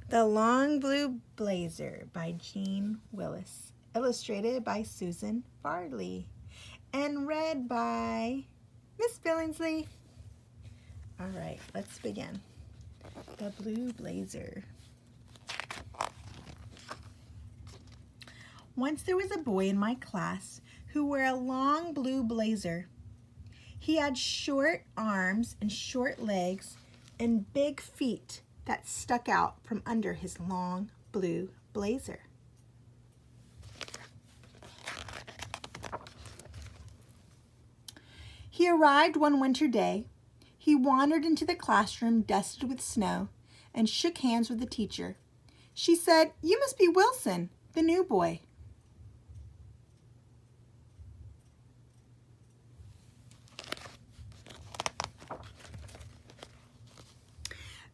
The Long Blue Blazer by Jean Willis. Illustrated by Susan Farley. And read by Miss Billingsley. All right, let's begin. The Blue Blazer. Once there was a boy in my class who wore a long blue blazer. He had short arms and short legs and big feet that stuck out from under his long blue blazer. He arrived one winter day. He wandered into the classroom dusted with snow and shook hands with the teacher. She said, "You must be Wilson, the new boy."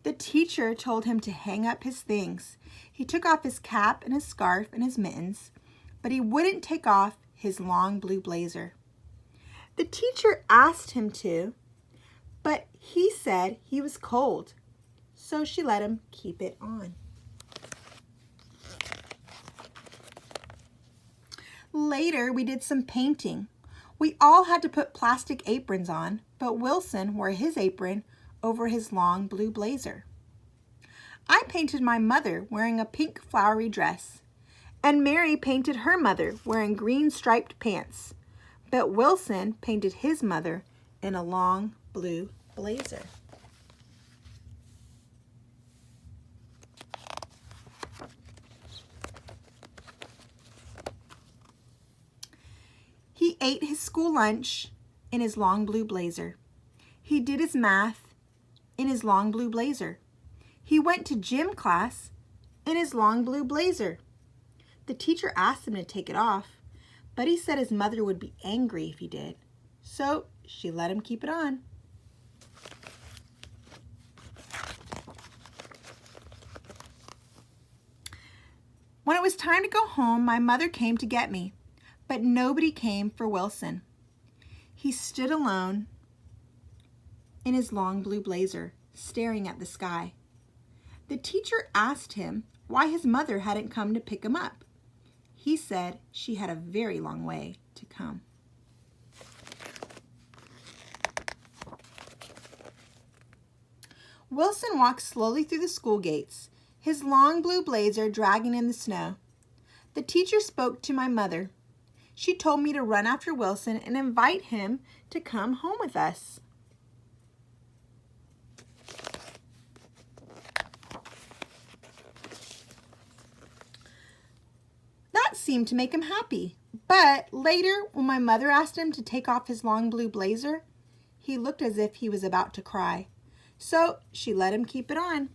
The teacher told him to hang up his things. He took off his cap and his scarf and his mittens, but he wouldn't take off his long blue blazer. The teacher asked him to, but he said he was cold, so she let him keep it on. Later, we did some painting. We all had to put plastic aprons on, but Wilson wore his apron over his long blue blazer. I painted my mother wearing a pink flowery dress, and Mary painted her mother wearing green striped pants, but Wilson painted his mother in a long blue blazer. He ate his school lunch in his long blue blazer. He did his math in his long blue blazer. He went to gym class in his long blue blazer. The teacher asked him to take it off, but he said his mother would be angry if he did, so she let him keep it on. When it was time to go home, my mother came to get me, but nobody came for Wilson. He stood alone in his long blue blazer, staring at the sky. The teacher asked him why his mother hadn't come to pick him up. He said she had a very long way to come. Wilson walked slowly through the school gates, his long blue blazer dragging in the snow. The teacher spoke to my mother. She told me to run after Wilson and invite him to come home with us. That seemed to make him happy, but later when my mother asked him to take off his long blue blazer, he looked as if he was about to cry, so she let him keep it on.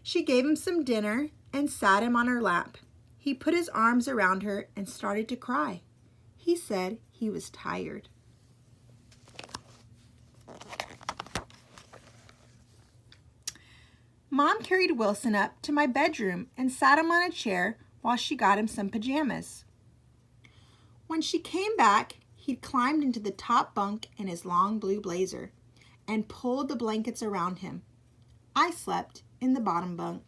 She gave him some dinner and sat him on her lap. He put his arms around her and started to cry. He said he was tired. Mom carried Wilson up to my bedroom and sat him on a chair while she got him some pajamas. When she came back, he'd climbed into the top bunk in his long blue blazer and pulled the blankets around him. I slept in the bottom bunk.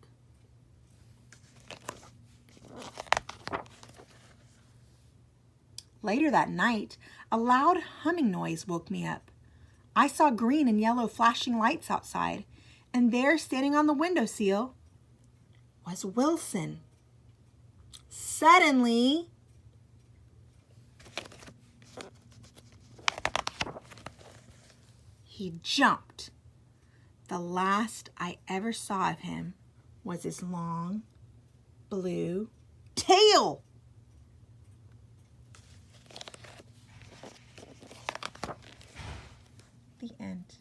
Later that night, a loud humming noise woke me up. I saw green and yellow flashing lights outside, and there, standing on the windowsill, was Wilson. Suddenly, he jumped. The last I ever saw of him was his long blue tail. The end.